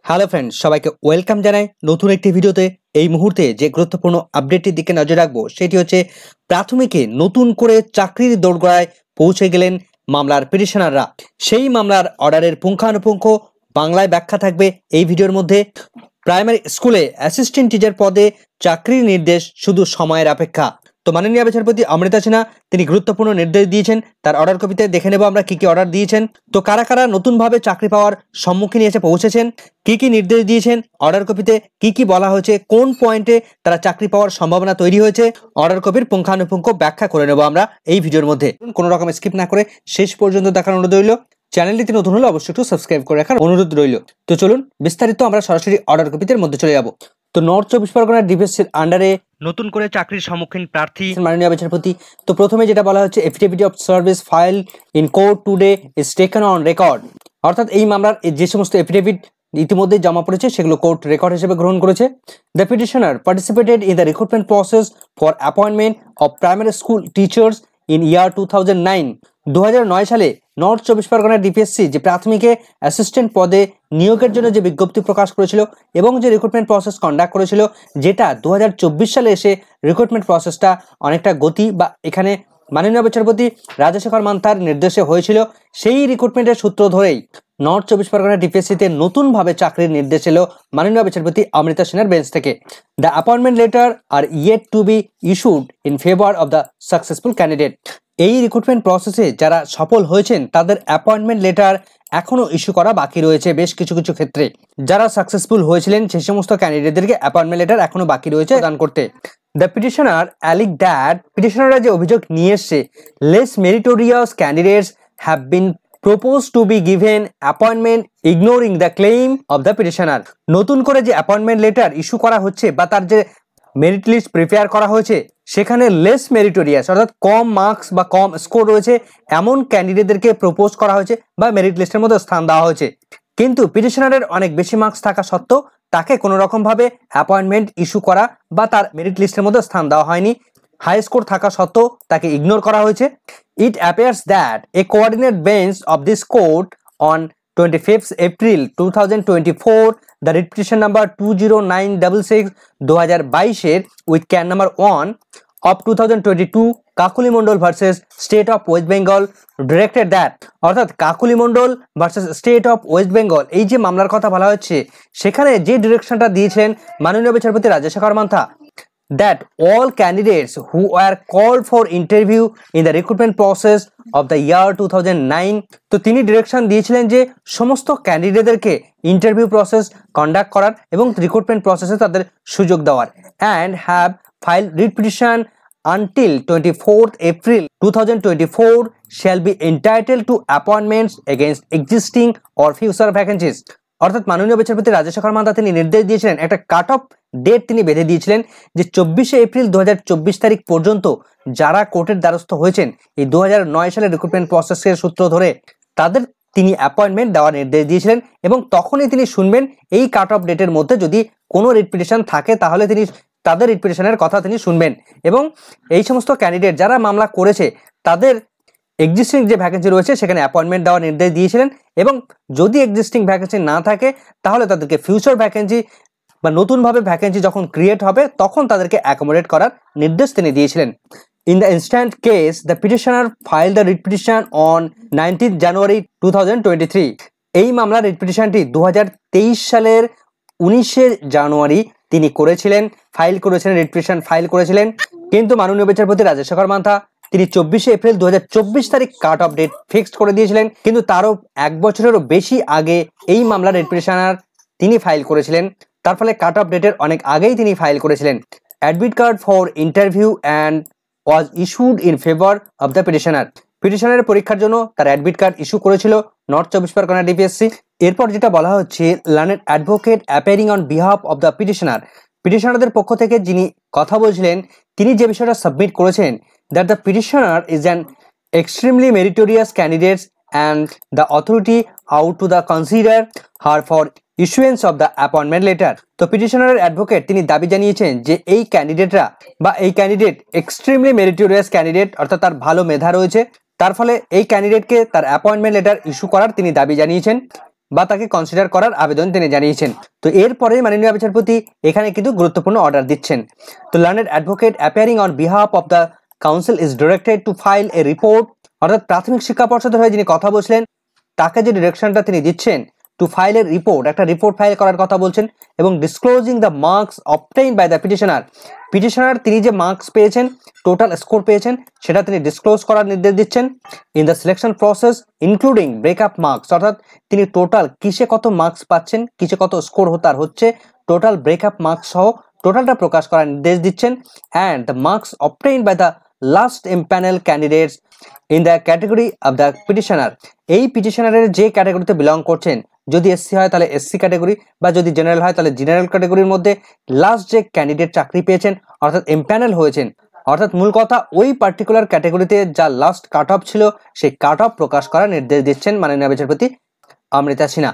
Hello friends, সবাইকে welcome জানাই নতুন একটি ভিডিওতে। এই মুহূর্তে যে গুরুত্বপূর্ণ আপডেটটির দিকে নজর রাখবো সেটি হচ্ছে প্রাথমিকে নতুন করে চাকরির দোরগোড়ায় পৌঁছে গেলেন মামলার পিটিশনাররা। সেই মামলার অর্ডারের পুঙ্খানুপুঙ্খ বাংলায় ব্যাখ্যা থাকবে এই ভিডিওর মধ্যে। প্রাইমারি স্কুলে অ্যাসিস্ট্যান্ট টিচার পদে চাকরির নির্দেশ শুধু সময়ের অপেক্ষা। তো মাননীয় বিচারপতি অমৃতা সিনহা তিনি গুরুত্বপূর্ণ নির্দেশ দিয়েছেন। তার অর্ডার কপিতে দেখে নেব আমরা কি কি অর্ডার দিয়েছেন। তো কারা কারা নতুনভাবে চাকরি পাওয়ার সম্মুখীন এসে পৌঁছেছেন, কি কি নির্দেশ দিয়েছেন, অর্ডার কপিতে কি কি বলা হয়েছে, কোন পয়েন্টে তারা চাকরি পাওয়ার সম্ভাবনা তৈরি হয়েছে, অর্ডার কপির পুঙ্খানুপুঙ্খ ব্যাখ্যা করে নেব আমরা এই ভিডিওর মধ্যে। কোনো রকম স্কিপ না করে শেষ পর্যন্ত দেখার অনুরোধ রইল। চ্যানেলটিতে নতুন হলে অবশ্যই একটু সাবস্ক্রাইব করে রাখার অনুরোধ রইল। তো চলুন বিস্তারিত আমরা সরাসরি অর্ডার কপিতে মধ্যে চলে যাব। তো নর্থ 24 পরগনার ডিভিএসসির আন্ডারে নতুন করে চাকরির সম্মুখীন প্রার্থী মাননীয় বিচারপতি। তো প্রথমে যেটা বলা হচ্ছে, affidavit of service file in court today is taken on record. অর্থাৎ এই মামলার যে সমস্ত এফিডেভিট ইতিমধ্যে জমা পড়েছে সেগুলো কোর্ট রেকর্ড হিসেবে গ্রহণ করেছে। The petitioner participated in the recruitment process for appointment of primary school teachers in year 2009। 2009 সালে নর্থ 24 পরগনার ডিপিএসসি যে প্রাথমিকে অ্যাসিস্ট্যান্ট পদে নিয়োগের জন্য যে বিজ্ঞপ্তি প্রকাশ করেছিল এবং যে রিক্রুটমেন্ট প্রসেস কন্ডাক্ট করেছিল, যেটা 2024 সালে এসে রিক্রুটমেন্ট প্রসেসটা অনেকটা গতি বা এখানে মাননীয় বিচারপতি রাজশেখর মান্থার নির্দেশে হয়েছিল, সেই রিক্রুটমেন্টের সূত্র ধরেই নর্থ 24 পরগনা ডিপিএসসিতে নতুনভাবে চাকরির নির্দেশ এলো মাননীয় বিচারপতি অমৃতা সিনহার বেঞ্চ থেকে। The appointment letter are yet to be issued in favour of the successful candidate. এই রিক্রুটমেন্ট প্রসেসে যারা সফল হয়েছেন তাদের অ্যাপয়েন্টমেন্ট লেটার এখনো ইস্যু করা বাকি রয়েছে। বেশ কিছু কিছু ক্ষেত্রে যারা সাকসেসফুল হয়েছিলেন সেই সমস্ত ক্যান্ডিডেটদেরকে অ্যাপয়েন্টমেন্ট লেটার এখনো বাকি রয়েছে প্রদান করতে। দ্য পিটিশনার অ্যালিক দ্যাট, পিটিশনাররা যে অভিযোগ নিয়ে এসছে, less meritorious candidates have been proposed to be given appointment ignoring the claim of the petitioner। নতুন করে যে অ্যাপয়েন্টমেন্ট লেটার ইস্যু করা হচ্ছে বা তার যে মেরিট লিস্ট প্রিপেয়ার করা হয়েছে সেখানে লেস মেরিটোরিয়াস অর্থাৎ কম মার্কস বা কম স্কোর রয়েছে এমন ক্যান্ডিডেটদেরকে প্রপোজ করা হয়েছে বা মেরিট লিস্টের মধ্যে স্থান দেওয়া হয়েছে। কিন্তু পিটিশনারের অনেক বেশি মার্কস থাকা সত্ত্বেও তাকে কোনো রকমভাবে অ্যাপয়েন্টমেন্ট ইস্যু করা বা তার মেরিট লিস্টের মধ্যে স্থান দেওয়া হয়নি। হাই স্কোর থাকা সত্ত্বেও তাকে ইগনোর করা হয়েছে। It appears that a coordinate bench of this court on 25th April 2024, the writ petition number 20966/2022 with can number 1 of 2022 Kakuli Mondal versus state of West Bengal directed that. অর্থাৎ Kakuli Mondal versus state of West Bengal এই যে মামলার কথা বলা হচ্ছে সেখানে যে ডিরেকশনটা দিয়েছেন মাননীয় বিচারপতি Rajshekhar Mantha, that all candidates who were called for interview in the recruitment process of the year 2009, তো তিনি ডিরেকশন দিয়েছিলেন যে সমস্ত ক্যান্ডিডেটদেরকে ইন্টারভিউ প্রসেস কন্ডাক্ট করার এবং রিক্রুটমেন্ট প্রসেসে তাদের সুযোগ দেওয়ার, and have filed writ petition until 24th April 2024 shall be entitled to appointments against existing or future vacancies। অর্থাৎ মাননীয় বিচারপতি রাজশেখর মান্থা তিনি নির্দেশ দিয়েছিলেন, একটা কাট অফ ডেট তিনি বেঁধে দিয়েছিলেন যে 24শে এপ্রিল 2024 তারিখ পর্যন্ত যারা কোর্টের দ্বারস্থ হয়েছেন এই 2009 সালের রিক্রুটমেন্ট প্রসেসের সূত্র ধরে তাদের তিনি অ্যাপয়েন্টমেন্ট দেওয়ার নির্দেশ দিয়েছিলেন এবং তখনই তিনি শুনবেন এই কাট অফ ডেটের মধ্যে যদি কোনো রিট পিটিশন থাকে তাহলে তিনি তাদের রিট পিটিশনের কথা তিনি শুনবেন এবং এই সমস্ত ক্যান্ডিডেট যারা মামলা করেছে তাদের এক্সিস্টিং যে ভ্যাকেন্সি রয়েছে সেখানে অ্যাপয়েন্টমেন্ট দেওয়ার নির্দেশ দিয়েছিলেন এবং যদি এক্সিস্টিং ভ্যাকেন্সি না থাকে তাহলে তাদেরকে ফিউচার ভ্যাকেন্সি বা নতুনভাবে ভ্যাকেন্সি যখন ক্রিয়েট হবে তখন তাদেরকে অ্যাকোমোডেট করার নির্দেশ তিনি দিয়েছিলেন। In the instant case the petitioner file the writ petition on 19th January 2023। এই মামলার রিট পিটিশনটি 2023 সালের 19শে জানুয়ারি তিনি করেছিলেন, ফাইল করেছিলেন, রিট পিটিশন ফাইল করেছিলেন। কিন্তু মাননীয় বিচারপতি রাজশেখর মান্থা তিনি 24শে এপ্রিল 2024 তারিখ কাট অফ ডেট ফিক্সড করে দিয়েছিলেন, কিন্তু তারও এক বছরেরও বেশি আগে এই মামলার রিট পিটিশনার তিনি ফাইল করেছিলেন। তার ফলে কাট অফ ডেটের অনেক আগেই তিনি ফাইল করেছিলেন। Admit card for interview and was issued in favour of the petitioner. পিটিশনারের পরীক্ষার জন্য তার অ্যাডমিট কার্ড ইস্যু করেছিল নর্থ 24 পরগনা ডিপিএসসি। এরপর যেটা বলা হচ্ছে, learned advocate appearing on behalf of the petitioner, পিটিশনারদের পক্ষ থেকে যিনি কথা বলছিলেন তিনি যে বিষয়টা সাবমিট করেছেন, that the petitioner is an extremely meritorious candidate and the authority ought to the consider her for issuance of the appointment letter। তো পিটিশনারের অ্যাডভোকেট তিনি দাবি জানিয়েছেন যে এই ক্যান্ডিডেটরা বা এই ক্যান্ডিডেট এক্সট্রিমলি মেরিটোরিয়াস ক্যান্ডিডেট, অর্থাৎ তার ভালো মেধা রয়েছে, তার ফলে এই ক্যান্ডিডেটকে তার অ্যাপয়েন্টমেন্ট লেটার ইস্যু করার তিনি দাবি জানিয়েছেন। বা তাকে কনসিডার করার আবেদন তিনি জানিয়েছেন। তো এরপরে মাননীয় বিচারপতি এখানে কিন্তু গুরুত্বপূর্ণ অর্ডার দিচ্ছেন। তো learned advocate appearing on behalf of the council is directed to file A report, অর্থাৎ প্রাথমিক শিক্ষা পর্ষদের হয়ে যিনি কথা বলছিলেন তাকে যে ডিরেকশনটা তিনি দিচ্ছেন টু ফাইল এর রিপোর্ট, একটা রিপোর্ট ফাইল করার কথা বলছেন, এবং disclosing the marks obtain by the petitioner তিনি যে মার্কস পেয়েছেন, টোটাল স্কোর পেয়েছেন, সেটা তিনি ডিসক্লোজ করার নির্দেশ দিচ্ছেন। In the selection process including breakup marks, অর্থাৎ তিনি টোটাল কিসে কত মার্কস পাচ্ছেন, কিসে কত স্কোর তার হচ্ছে, টোটাল ব্রেকআপ মার্কস সহ টোটালটা প্রকাশ করার নির্দেশ দিচ্ছেন। And the marks obtain by the last empanel candidates in the category of the petitioner, এই পিটিশনারের যে ক্যাটাগরিতে বিলং করছেন, যদি এসসি হয় তাহলে এসসি ক্যাটাগরি, বা যদি জেনারেল হয় তাহলে জেনারেল ক্যাটাগরির মধ্যে লাস্ট যে ক্যান্ডিডেট চাকরি পেয়েছেন অর্থাৎ এমপ্যানেল হয়েছেন, অর্থাৎ মূল কথা ওই পার্টিকুলার ক্যাটাগরিতে যা লাস্ট কাট অফ ছিল সেই কাট অফ প্রকাশ করার নির্দেশ দিচ্ছেন মাননীয় বিচারপতি Amrita Sinha.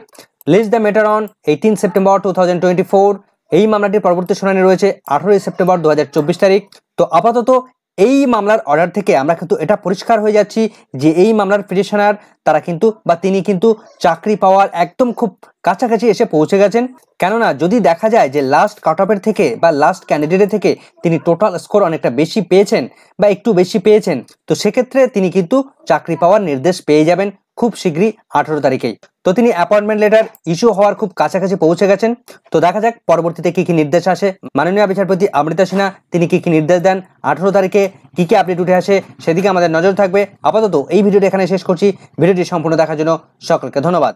List the matter on 18 September 2024, এই মামলাটির পরবর্তী শুনানি রয়েছে 18 সেপ্টেম্বর 2024 তারিখ। তো আপাতত এই মামলার অর্ডার থেকে আমরা কিন্তু এটা পরিষ্কার হয়ে যাচ্ছি যে এই মামলার পিটিশনার তারা কিন্তু বা তিনি কিন্তু চাকরি পাওয়ার একদম খুব কাছাকাছি এসে পৌঁছে গেছেন। কেননা যদি দেখা যায় যে লাস্ট কাট অফের থেকে বা লাস্ট ক্যান্ডিডেটের থেকে তিনি টোটাল স্কোর অনেকটা বেশি পেয়েছেন বা একটু বেশি পেয়েছেন, তো সেক্ষেত্রে তিনি কিন্তু চাকরি পাওয়ার নির্দেশ পেয়ে যাবেন খুব শীঘ্রই 18 তারিখেই। তো তিনি অ্যাপয়েন্টমেন্ট লেটার ইস্যু হওয়ার খুব কাছাকাছি পৌঁছে গেছেন। তো দেখা যাক পরবর্তীতে কি কি নির্দেশ আসে, মাননীয় বিচারপতি অমৃতা সিনহা তিনি কি কি নির্দেশ দেন, 18 তারিখে কি কি আপডেট উঠে আসে সেদিকে আমাদের নজর থাকবে। আপাতত এই ভিডিওটি এখানে শেষ করছি। ভিডিওটি সম্পূর্ণ দেখার জন্য সকলকে ধন্যবাদ।